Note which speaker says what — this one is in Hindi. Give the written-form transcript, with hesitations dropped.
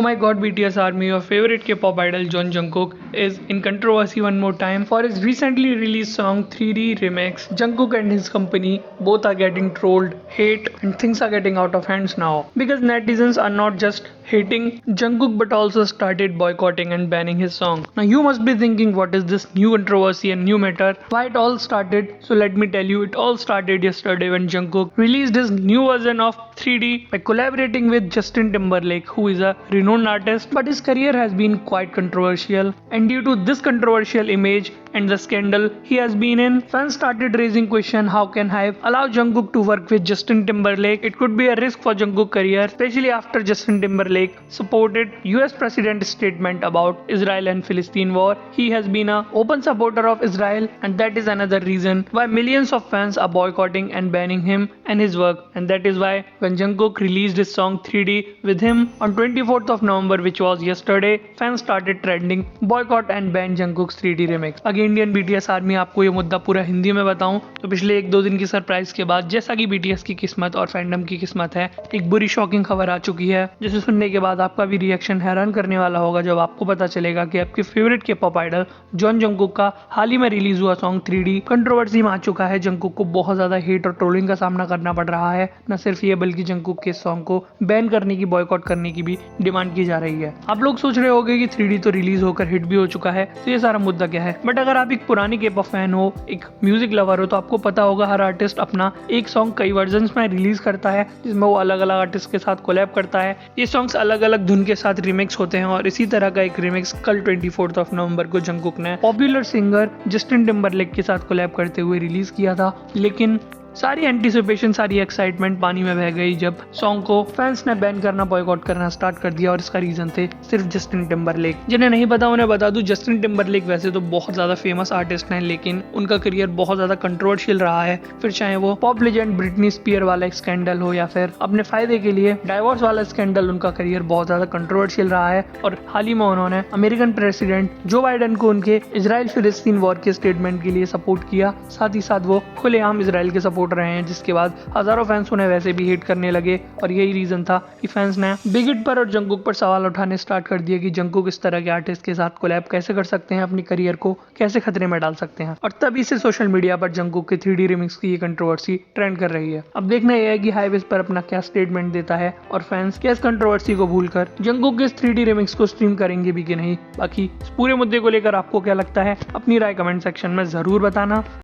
Speaker 1: my god, BTS Army, your favorite K-pop idol John Jungkook is in controversy one more time for his recently released song 3D Remix. Jungkook and his company both are getting trolled, hate, and things are getting out of hands now because netizens are not just hating Jungkook but also started boycotting and banning his song. Now you must be thinking, what is this new controversy and new matter? Why it all started? So let me tell you, it all started yesterday when Jungkook released his new version of 3D by collaborating with Justin Timberlake, who is a renowned artist, but his career has been quite controversial, and due to this controversial image and the scandal he has been in, fans started raising question, how can HYBE allow Jungkook to work with Justin Timberlake? It could be a risk for Jungkook's career, especially after Justin Timberlake supported US President's statement about Israel and Philistine war. He has been an open supporter of Israel, and that is another reason why millions of fans are boycotting and banning him and his work. And that is why when Jungkook released his song 3D with him on 24th of November, which was yesterday, fans started trending boycott and ban Jungkook's 3D remix. अगर इंडियन BTS आर्मी आपको ये मुद्दा पूरा हिंदी में बताऊं तो पिछले 1-2 दिन की सरप्राइज के बाद, जैसा कि BTS की किस्मत और फैंडम की किस्मत है, एक बुरी शॉकिंग खबर आ चुकी है, जिसे सुनने के बाद आपका भी रिएक्शन हैरान करने वाला होगा जब आपको पता चलेगा कि आपके favourite K-pop idol John Jungkook का हाल ही में रिलीज हुआ सॉन्ग 3D कंट्रोवर्सी में आ चुका है। जंगकुक को बहुत ज्यादा हेट और ट्रोलिंग का सामना करना पड़ रहा है। न सिर्फ ये बल्कि जंगकुक के सॉन्ग को बैन करने की, बॉयकॉट करने की भी डिमांड की जा रही है। आप लोग सोच रहे होंगे कि 3D तो रिलीज होकर हिट भी हो चुका है, तो ये सारा मुद्दा क्या है। बट अगर आप एक पुरानी K-pop फैन हो, एक म्यूजिक लवर हो, तो आपको पता होगा हर आर्टिस्ट अपना एक सॉन्ग कई वर्जन में रिलीज करता है, जिसमें वो अलग अलग आर्टिस्ट के साथ कोलैब करता है। ये सॉन्ग्स अलग अलग धुन के साथ रिमिक्स होते हैं, और इसी तरह का एक रिमिक्स कल 24 नवंबर को जंगकुक ने पॉपुलर सिंगर जस्टिन टिम्बरलेक के साथ कोलैब करते हुए रिलीज किया था। लेकिन सारी एंटिसिपेशन, सारी एक्साइटमेंट पानी में बह गई जब सॉन्ग को फैंस ने बैन करना, बॉयकॉट करना स्टार्ट कर दिया। और इसका रीजन थे सिर्फ जस्टिन टिम्बरलेक। जिन्हें नहीं पता उन्हें बता दूं, जस्टिन टिम्बरलेक वैसे तो बहुत ज्यादा फेमस आर्टिस्ट हैं, लेकिन उनका करियर बहुत ज्यादा कंट्रोवर्शियल रहा है। फिर चाहे वो पॉप लेजेंड ब्रिटनी स्पीयर वाला एक स्कैंडल हो, या फिर अपने फायदे के लिए डाइवोर्स वाला स्कैंडल, उनका करियर बहुत ज्यादा कंट्रोवर्शियल रहा है। और हाल ही में उन्होंने अमेरिकन प्रेसिडेंट जो बाइडेन को उनके इजराइल फिलिस्तीन वॉर के स्टेटमेंट के लिए सपोर्ट किया। साथ ही साथ वो खुलेआम इजराइल के सपोर्ट रहे हैं, जिसके बाद हजारों फैंस उन्हें वैसे भी हेट करने लगे। और यही रीजन था कि फैंस ने बिग हिट पर और जंगकुक पर सवाल उठाने स्टार्ट कर दिए कि जंगकुक इस तरह के आर्टिस्ट के साथ कोलैब कैसे कर सकते हैं, अपनी करियर को कैसे खतरे में डाल सकते हैं। और तभी से सोशल मीडिया पर जंगकुक के 3D रिमिक्स की ये कंट्रोवर्सी ट्रेंड कर रही है। अब देखना यह है कि HYBE इस पर अपना क्या स्टेटमेंट देता है, और फैंस क्या इस कंट्रोवर्सी को भूलकर जंगकुक के इस 3D रिमिक्स को स्ट्रीम करेंगे भी कि नहीं। बाकी इस पूरे मुद्दे को लेकर आपको क्या लगता है, अपनी राय कमेंट सेक्शन में जरूर बताना।